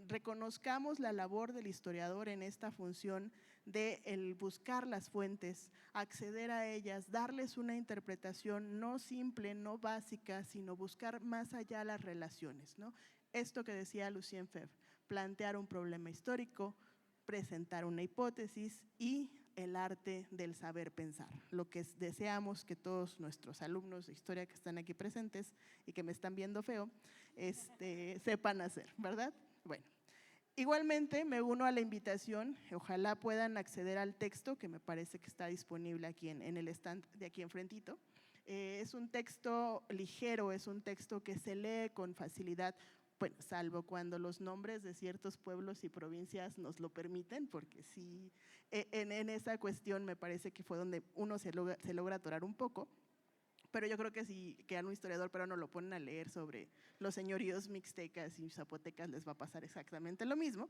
reconozcamos la labor del historiador en esta función de el buscar las fuentes, acceder a ellas, darles una interpretación no simple, no básica, sino buscar más allá las relaciones, ¿no? Esto que decía Lucien Febvre, plantear un problema histórico, presentar una hipótesis y el arte del saber pensar, lo que deseamos que todos nuestros alumnos de historia que están aquí presentes y que me están viendo feo, sepan hacer, ¿verdad? Bueno. Igualmente me uno a la invitación, ojalá puedan acceder al texto que me parece que está disponible aquí en el stand de aquí enfrentito. Es un texto ligero, es un texto que se lee con facilidad, bueno, salvo cuando los nombres de ciertos pueblos y provincias nos lo permiten, porque sí, en esa cuestión me parece que fue donde uno se logra atorar un poco. Pero yo creo que si que a un historiador peruano lo ponen a leer sobre los señoríos mixtecas y zapotecas les va a pasar exactamente lo mismo.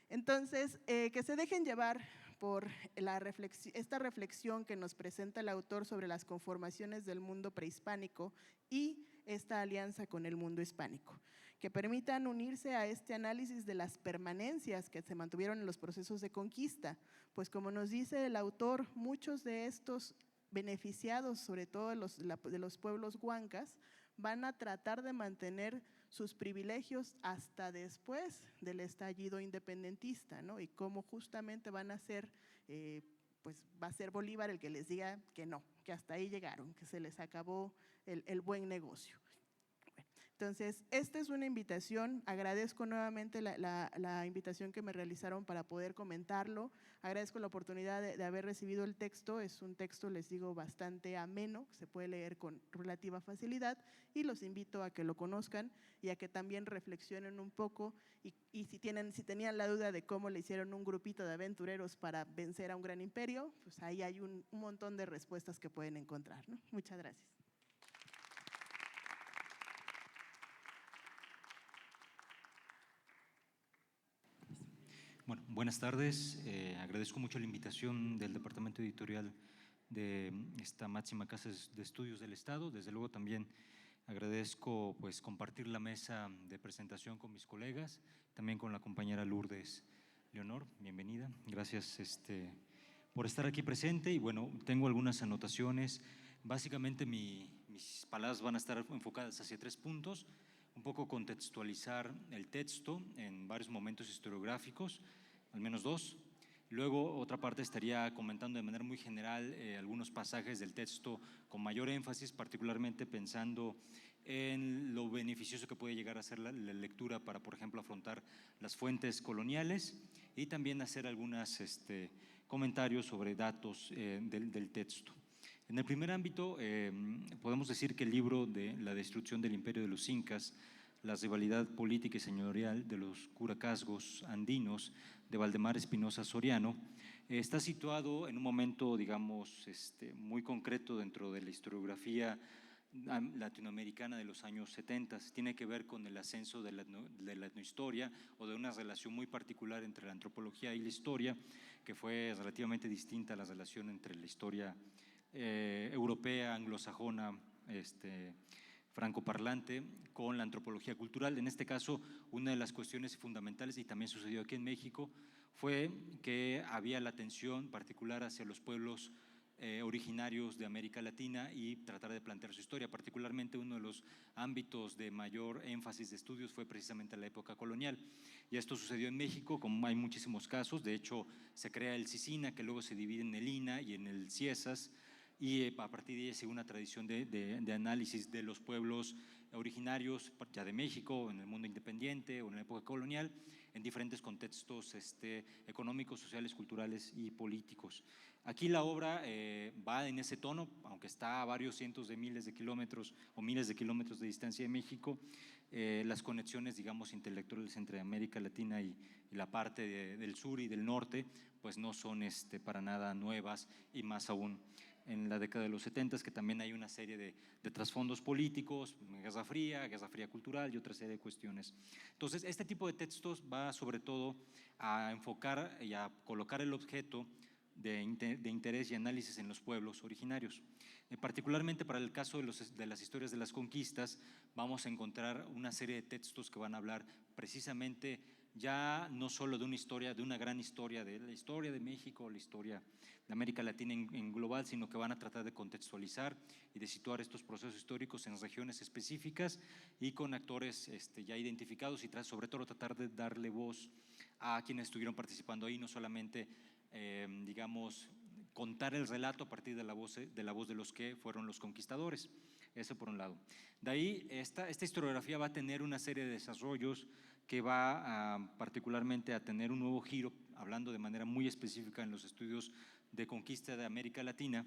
Entonces, que se dejen llevar por esta reflexión que nos presenta el autor sobre las conformaciones del mundo prehispánico y esta alianza con el mundo hispánico, que permitan unirse a este análisis de las permanencias que se mantuvieron en los procesos de conquista, pues como nos dice el autor, muchos de estos beneficiados, sobre todo de los pueblos huancas, van a tratar de mantener sus privilegios hasta después del estallido independentista, ¿no? Y cómo justamente van a ser, pues va a ser Bolívar el que les diga que no, que hasta ahí llegaron, que se les acabó el buen negocio. Entonces, esta es una invitación, agradezco nuevamente la invitación que me realizaron para poder comentarlo, agradezco la oportunidad de haber recibido el texto, es un texto, les digo, bastante ameno, se puede leer con relativa facilidad y los invito a que lo conozcan y a que también reflexionen un poco y si tenían la duda de cómo le hicieron un grupito de aventureros para vencer a un gran imperio, pues ahí hay un montón de respuestas que pueden encontrar, ¿no? Muchas gracias. Bueno, buenas tardes. Agradezco mucho la invitación del Departamento Editorial de esta máxima casa de estudios del Estado. Desde luego también agradezco pues, compartir la mesa de presentación con mis colegas, también con la compañera Lourdes Leonor. Bienvenida. Gracias por estar aquí presente. Y bueno, tengo algunas anotaciones. Básicamente mis palabras van a estar enfocadas hacia 3 puntos. Un poco contextualizar el texto en varios momentos historiográficos, al menos 2. Luego, otra parte estaría comentando de manera muy general algunos pasajes del texto con mayor énfasis, particularmente pensando en lo beneficioso que puede llegar a ser la lectura para, por ejemplo, afrontar las fuentes coloniales y también hacer algunos comentarios sobre datos del texto. En el primer ámbito, podemos decir que el libro de La destrucción del imperio de los incas, la rivalidad política y señorial de los curacazgos andinos de Valdemar Espinosa Soriano, está situado en un momento, digamos, muy concreto dentro de la historiografía latinoamericana de los años 70. Tiene que ver con el ascenso de la etnohistoria o de una relación muy particular entre la antropología y la historia, que fue relativamente distinta a la relación entre la historia europea, anglosajona, francoparlante, con la antropología cultural. En este caso, una de las cuestiones fundamentales, y también sucedió aquí en México, fue que había la atención particular hacia los pueblos originarios de América Latina y tratar de plantear su historia. Particularmente uno de los ámbitos de mayor énfasis de estudios fue precisamente la época colonial. Y esto sucedió en México, como hay muchísimos casos. De hecho, se crea el CICINA, que luego se divide en el INA y en el CIESAS, y a partir de ahí sigue una tradición de análisis de los pueblos originarios ya de México, en el mundo independiente o en la época colonial, en diferentes contextos económicos, sociales, culturales y políticos. Aquí la obra va en ese tono, aunque está a varios cientos de miles de kilómetros o miles de kilómetros de distancia de México. Las conexiones, digamos, intelectuales entre América Latina y la parte del sur y del norte, pues no son para nada nuevas, y más aún en la década de los 70, que también hay una serie de trasfondos políticos, Guerra Fría cultural y otra serie de cuestiones. Entonces, este tipo de textos va sobre todo a enfocar y a colocar el objeto de interés y análisis en los pueblos originarios. Particularmente para el caso de las historias de las conquistas, vamos a encontrar una serie de textos que van a hablar precisamente ya no solo de una historia, de una gran historia, de la historia de México, la historia de América Latina en global, sino que van a tratar de contextualizar y de situar estos procesos históricos en regiones específicas y con actores ya identificados, y sobre todo tratar de darle voz a quienes estuvieron participando ahí, no solamente, digamos, contar el relato a partir de la voz de los que fueron los conquistadores. Eso por un lado. De ahí, esta historiografía va a tener una serie de desarrollos que va particularmente a tener un nuevo giro, hablando de manera muy específica en los estudios de conquista de América Latina,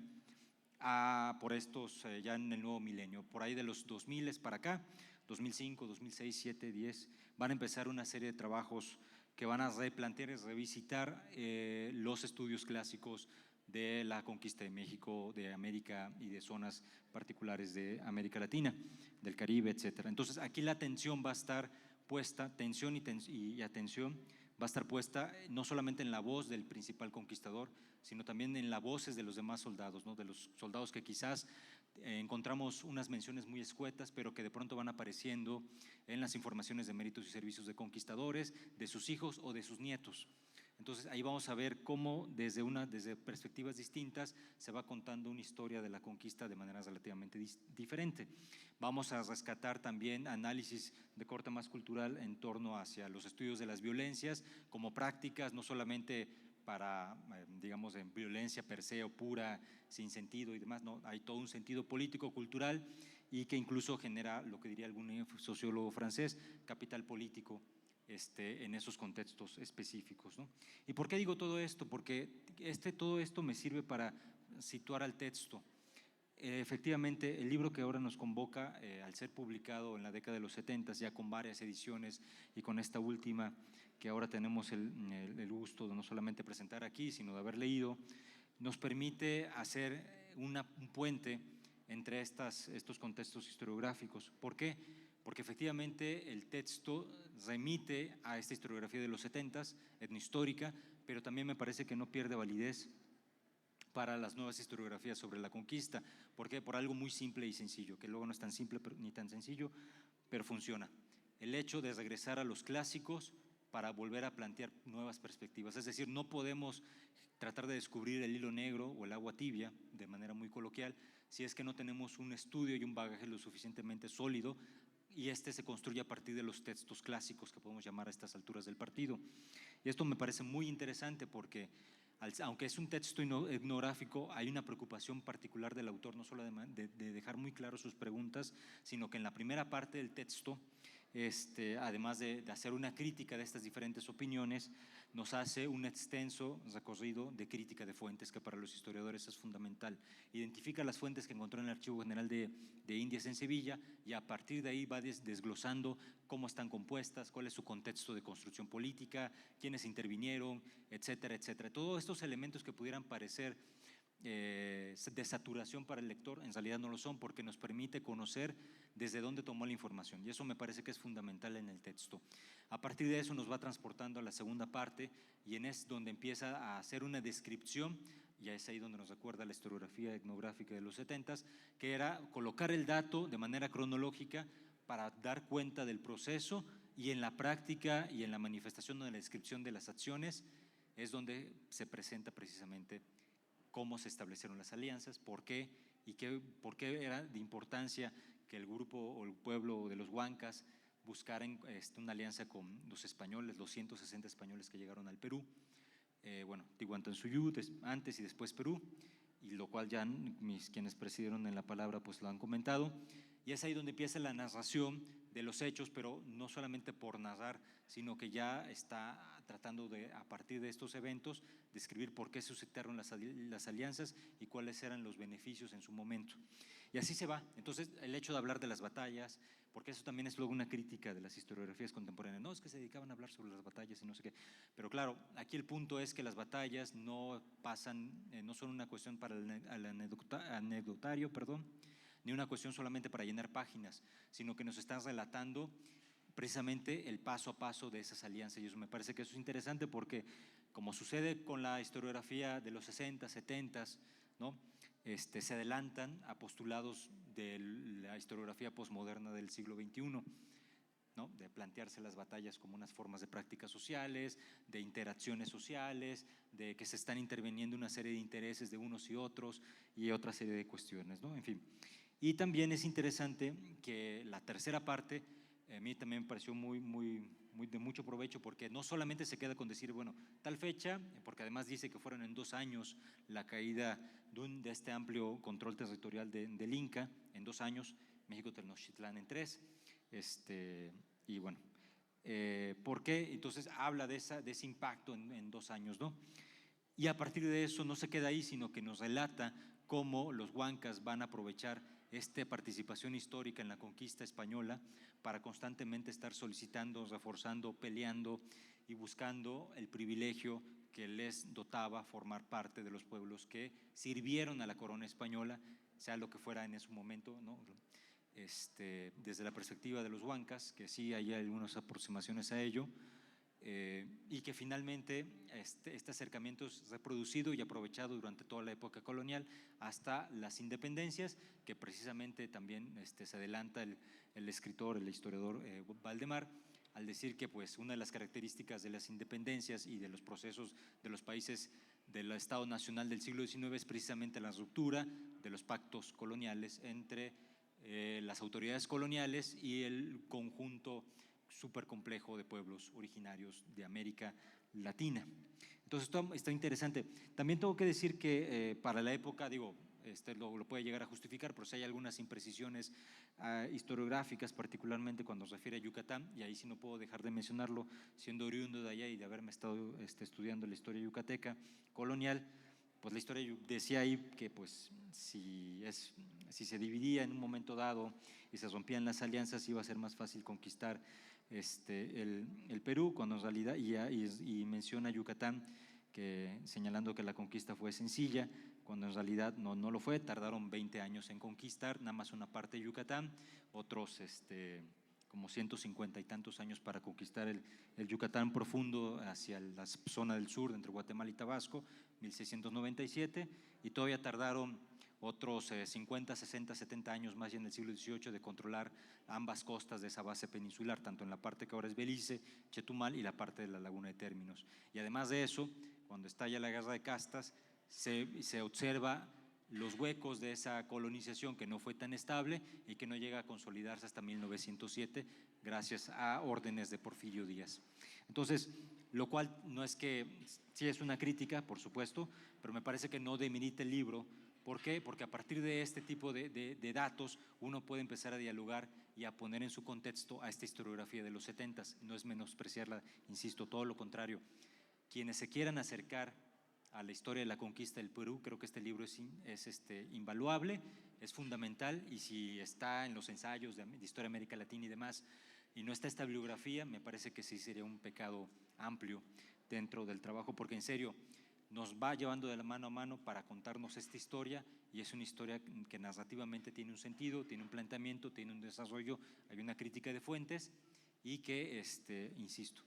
por estos ya en el nuevo milenio. Por ahí de los 2000 para acá, 2005, 2006, 2007, 2010, van a empezar una serie de trabajos que van a replantear y revisitar los estudios clásicos de la conquista de México, de América y de zonas particulares de América Latina, del Caribe, etcétera. Entonces, aquí la atención va a estar puesta, atención va a estar puesta no solamente en la voz del principal conquistador, sino también en las voces de los demás soldados, ¿no? De los soldados que quizás encontramos unas menciones muy escuetas, pero que de pronto van apareciendo en las informaciones de méritos y servicios de conquistadores, de sus hijos o de sus nietos. Entonces ahí vamos a ver cómo desde perspectivas distintas se va contando una historia de la conquista de manera relativamente diferente. Vamos a rescatar también análisis de corte más cultural en torno hacia los estudios de las violencias como prácticas, no solamente para, digamos, en violencia per se o pura, sin sentido y demás, no, hay todo un sentido político, cultural y que incluso genera, lo que diría algún sociólogo francés, capital político en esos contextos específicos, ¿no? ¿Y por qué digo todo esto? Porque todo esto me sirve para situar al texto. Efectivamente, el libro que ahora nos convoca, al ser publicado en la década de los 70, ya con varias ediciones y con esta última que ahora tenemos el gusto de no solamente presentar aquí, sino de haber leído, nos permite hacer un puente entre estos contextos historiográficos. ¿Por qué? Porque efectivamente el texto remite a esta historiografía de los 70s, etnohistórica, pero también me parece que no pierde validez para las nuevas historiografías sobre la conquista. ¿Por qué? Por algo muy simple y sencillo, que luego no es tan simple ni tan sencillo, pero funciona. El hecho de regresar a los clásicos para volver a plantear nuevas perspectivas. Es decir, no podemos tratar de descubrir el hilo negro o el agua tibia de manera muy coloquial si es que no tenemos un estudio y un bagaje lo suficientemente sólido, y se construye a partir de los textos clásicos que podemos llamar a estas alturas del partido. Y esto me parece muy interesante porque aunque es un texto etnográfico, hay una preocupación particular del autor, no solo de dejar muy claro sus preguntas, sino que en la primera parte del texto, además de hacer una crítica de estas diferentes opiniones, nos hace un extenso recorrido de crítica de fuentes, que para los historiadores es fundamental. Identifica las fuentes que encontró en el Archivo General de Indias en Sevilla, y a partir de ahí va desglosando cómo están compuestas, cuál es su contexto de construcción política, quiénes intervinieron, etcétera, etcétera. Todos estos elementos que pudieran parecer de saturación para el lector, en realidad no lo son, porque nos permite conocer desde dónde tomó la información, y eso me parece que es fundamental en el texto. A partir de eso nos va transportando a la segunda parte, y es donde empieza a hacer una descripción, y es ahí donde nos recuerda la historiografía etnográfica de los 70s, que era colocar el dato de manera cronológica para dar cuenta del proceso, y en la práctica y en la manifestación de la descripción de las acciones es donde se presenta precisamente cómo se establecieron las alianzas, por qué por qué era de importancia que el grupo o el pueblo de los huancas buscaran una alianza con los españoles, los 160 españoles que llegaron al Perú, Tihuantinsuyo antes y después Perú, y lo cual ya quienes presidieron en la palabra pues lo han comentado. Y es ahí donde empieza la narración de los hechos, pero no solamente por narrar, sino que ya está tratando de, a partir de estos eventos, describir por qué suscitaron las alianzas y cuáles eran los beneficios en su momento. Y así se va. Entonces, el hecho de hablar de las batallas, porque eso también es luego una crítica de las historiografías contemporáneas. No, es que se dedicaban a hablar sobre las batallas y no sé qué. Pero claro, aquí el punto es que las batallas no son una cuestión para el anecdotario, ni una cuestión solamente para llenar páginas, sino que nos están relatando precisamente el paso a paso de esas alianzas. Y eso me parece que eso es interesante porque, como sucede con la historiografía de los 60, 70, ¿no? Se adelantan a postulados de la historiografía posmoderna del siglo XXI, ¿no? De plantearse las batallas como unas formas de prácticas sociales, de interacciones sociales, de que se están interviniendo una serie de intereses de unos y otros y otra serie de cuestiones, ¿no? En fin. Y también es interesante que la tercera parte a mí también me pareció muy de mucho provecho, porque no solamente se queda con decir, bueno, tal fecha, porque además dice que fueron en 2 años la caída de este amplio control territorial del Inca, en 2 años, México Tenochtitlán en 3, y bueno, ¿por qué? Entonces habla de ese impacto en 2 años, ¿no? Y a partir de eso no se queda ahí, sino que nos relata cómo los huancas van a aprovechar esta participación histórica en la conquista española para constantemente estar solicitando, reforzando, peleando y buscando el privilegio que les dotaba formar parte de los pueblos que sirvieron a la corona española, sea lo que fuera en ese momento, ¿no? Desde la perspectiva de los huancas, que sí hay algunas aproximaciones a ello, y que finalmente este acercamiento es reproducido y aprovechado durante toda la época colonial hasta las independencias, que precisamente también se adelanta el escritor, el historiador Valdemar, al decir que pues una de las características de las independencias y de los procesos de los países del Estado Nacional del siglo XIX es precisamente la ruptura de los pactos coloniales entre las autoridades coloniales y el conjunto súper complejo de pueblos originarios de América Latina. Entonces esto está interesante. También tengo que decir que para la época, lo puede llegar a justificar, pero sí hay algunas imprecisiones historiográficas, particularmente cuando se refiere a Yucatán, y ahí sí no puedo dejar de mencionarlo, siendo oriundo de allá y de haberme estado estudiando la historia yucateca colonial. Pues la historia decía ahí que pues si se dividía en un momento dado y se rompían las alianzas, iba a ser más fácil conquistar el Perú, cuando en realidad, y menciona Yucatán, señalando que la conquista fue sencilla, cuando en realidad no lo fue. Tardaron 20 años en conquistar nada más una parte de Yucatán, otros como 150 y tantos años para conquistar el Yucatán profundo hacia la zona del sur, entre Guatemala y Tabasco, 1697, y todavía tardaron otros 50, 60, 70 años más, ya en el siglo XVIII, de controlar ambas costas de esa base peninsular, tanto en la parte que ahora es Belice, Chetumal, y la parte de la laguna de Términos. Y además de eso, cuando estalla la guerra de castas, se observa los huecos de esa colonización que no fue tan estable y que no llega a consolidarse hasta 1907, gracias a órdenes de Porfirio Díaz. Entonces, lo cual no es que, sí es una crítica, por supuesto, pero me parece que no demerita el libro. ¿Por qué? Porque a partir de este tipo de datos uno puede empezar a dialogar y a poner en su contexto a esta historiografía de los 70s. No es menospreciarla, insisto, todo lo contrario. Quienes se quieran acercar a la historia de la conquista del Perú, creo que este libro es invaluable, es fundamental, y si está en los ensayos de historia de América Latina y demás, y no está esta bibliografía, me parece que sí sería un pecado amplio dentro del trabajo, porque en serio nos va llevando de la mano a mano para contarnos esta historia, y es una historia que narrativamente tiene un sentido, tiene un planteamiento, tiene un desarrollo, hay una crítica de fuentes, y que, insisto,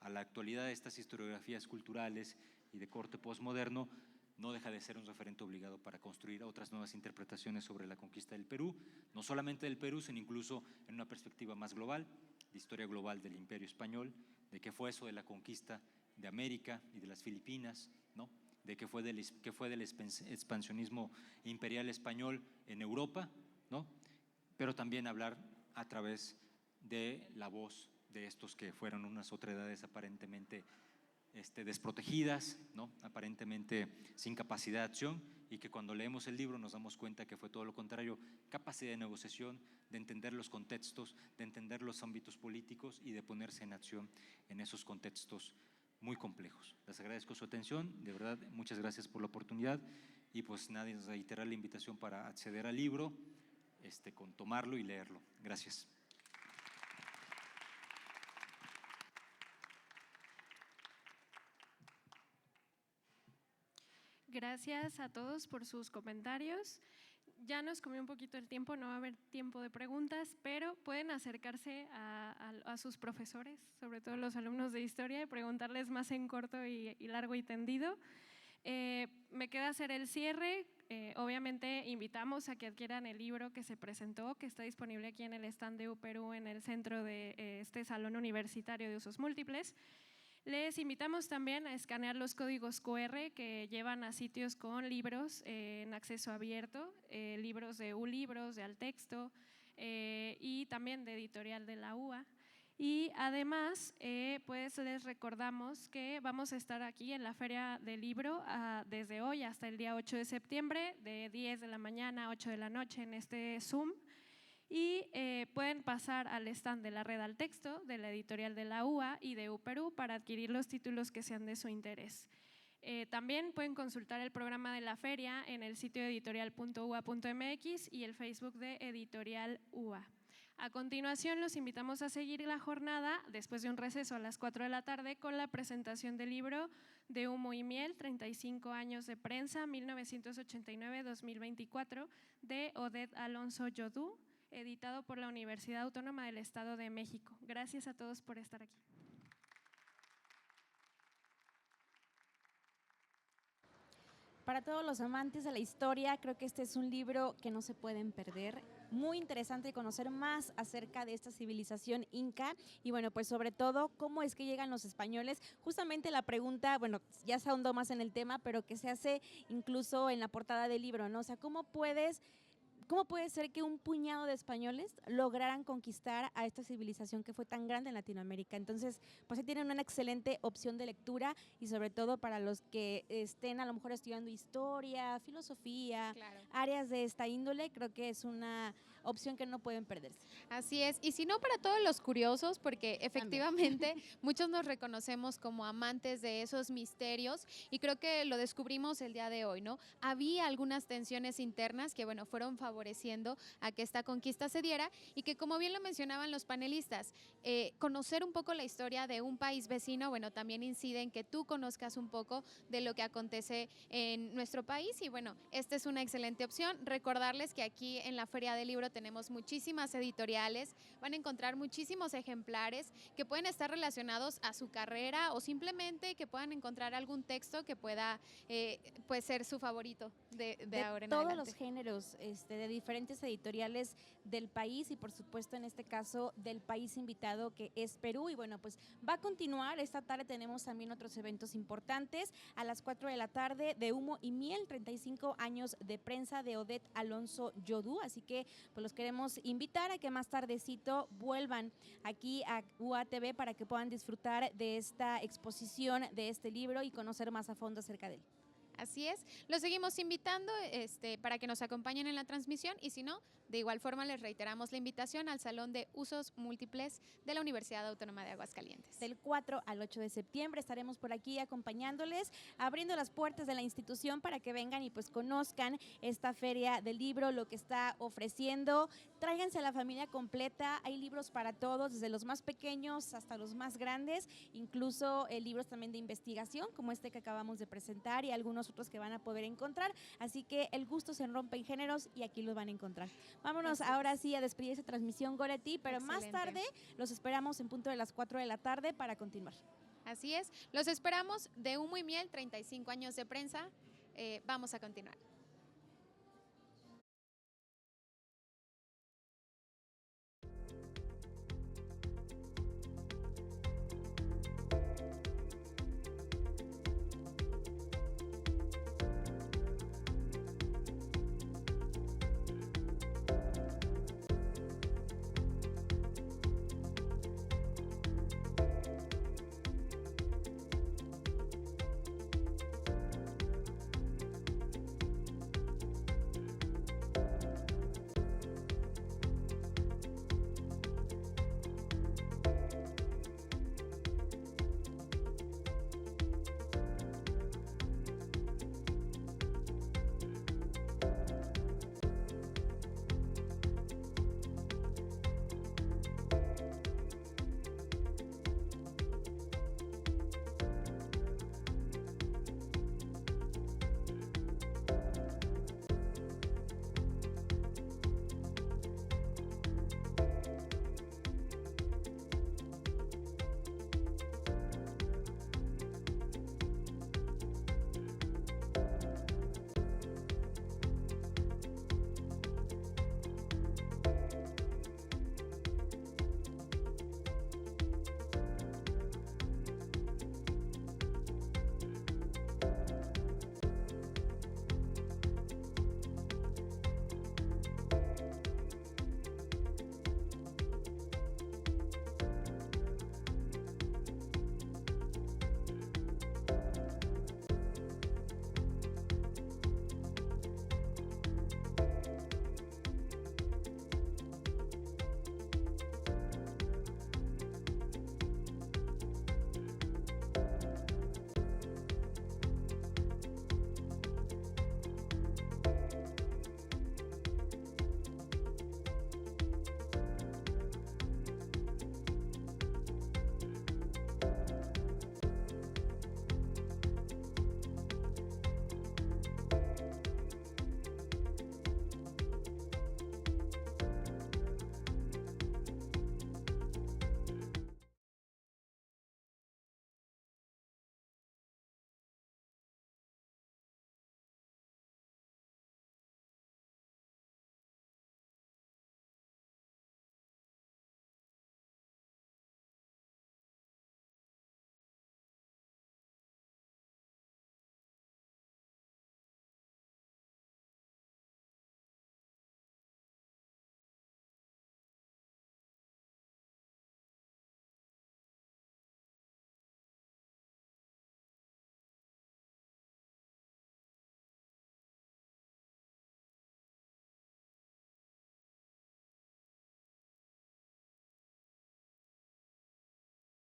a la actualidad de estas historiografías culturales y de corte postmoderno no deja de ser un referente obligado para construir otras nuevas interpretaciones sobre la conquista del Perú, no solamente del Perú, sino incluso en una perspectiva más global, de historia global del Imperio Español, de qué fue eso de la conquista de América y de las Filipinas, ¿no? De qué fue del expansionismo imperial español en Europa, ¿no? Pero también hablar a través de la voz de estos que fueron unas otredades aparentemente desprotegidas, ¿no? Aparentemente sin capacidad de acción, y que cuando leemos el libro nos damos cuenta que fue todo lo contrario: capacidad de negociación, de entender los contextos, de entender los ámbitos políticos y de ponerse en acción en esos contextos muy complejos. Les agradezco su atención, de verdad, muchas gracias por la oportunidad, y pues nada, reiterar la invitación para acceder al libro, con tomarlo y leerlo. Gracias. Gracias a todos por sus comentarios. Ya nos comió un poquito el tiempo, no va a haber tiempo de preguntas, pero pueden acercarse a sus profesores, sobre todo los alumnos de historia, y preguntarles más en corto y largo y tendido. Me queda hacer el cierre. Obviamente invitamos a que adquieran el libro que se presentó, que está disponible aquí en el stand de UPerú, en el centro de este Salón Universitario de Usos Múltiples. Les invitamos también a escanear los códigos QR que llevan a sitios con libros en acceso abierto, libros de ULibros, de Altexto, y también de editorial de la UA. Y además, pues les recordamos que vamos a estar aquí en la Feria del Libro desde hoy hasta el día 8 de septiembre, de 10 de la mañana a 8 de la noche en este Zoom. Y pueden pasar al stand de la Red Altexto, de la editorial de la UA y de UPerú para adquirir los títulos que sean de su interés. También pueden consultar el programa de la feria en el sitio editorial.ua.mx y el Facebook de Editorial UA. A continuación, los invitamos a seguir la jornada después de un receso a las 4 de la tarde con la presentación del libro De Humo y Miel, 35 años de prensa, 1989-2024, de Odette Alonso Yodú, editado por la Universidad Autónoma del Estado de México. Gracias a todos por estar aquí. Para todos los amantes de la historia, creo que este es un libro que no se pueden perder. Muy interesante conocer más acerca de esta civilización inca y bueno, pues sobre todo cómo es que llegan los españoles. Justamente la pregunta, bueno, ya se ahondó más en el tema, pero que se hace incluso en la portada del libro, ¿no? O sea, ¿cómo puedes ¿cómo puede ser que un puñado de españoles lograran conquistar a esta civilización que fue tan grande en Latinoamérica? Entonces, pues ahí tienen una excelente opción de lectura y sobre todo para los que estén a lo mejor estudiando historia, filosofía, Claro. áreas de esta índole, creo que es una opción que no pueden perderse. Así es, y si no para todos los curiosos, porque efectivamente muchos nos reconocemos como amantes de esos misterios y creo que lo descubrimos el día de hoy, ¿no? Había algunas tensiones internas que, bueno, fueron favoreciendo a que esta conquista se diera y que, como bien lo mencionaban los panelistas, conocer un poco la historia de un país vecino, bueno, también incide en que tú conozcas un poco de lo que acontece en nuestro país y, bueno, esta es una excelente opción. Recordarles que aquí en la Feria del Libro tenemos muchísimas editoriales, van a encontrar muchísimos ejemplares que pueden estar relacionados a su carrera o simplemente que puedan encontrar algún texto que pueda pues ser su favorito de ahora en todos adelante. los géneros, de diferentes editoriales del país y por supuesto en este caso del país invitado que es Perú. Y bueno, pues va a continuar. Esta tarde tenemos también otros eventos importantes. A las 4 de la tarde, de Humo y Miel, 35 años de prensa de Odette Alonso Yodú. Así que pues los queremos invitar a que más tardecito vuelvan aquí a UATV para que puedan disfrutar de esta exposición de este libro y conocer más a fondo acerca de él. Así es, los seguimos invitando para que nos acompañen en la transmisión y si no, de igual forma les reiteramos la invitación al Salón de Usos Múltiples de la Universidad Autónoma de Aguascalientes. Del 4 al 8 de septiembre estaremos por aquí acompañándoles, abriendo las puertas de la institución para que vengan y pues conozcan esta feria del libro, lo que está ofreciendo. Tráiganse a la familia completa, hay libros para todos, desde los más pequeños hasta los más grandes, incluso libros también de investigación, como este que acabamos de presentar y algunos otros que van a poder encontrar. Así que el gusto se rompe en géneros y aquí los van a encontrar. Vámonos ahora sí a despedir esta transmisión, Goretti, pero Excelente. más tarde los esperamos en punto de las 4 de la tarde para continuar. Así es, los esperamos de Humo y Miel, 35 años de prensa. Vamos a continuar.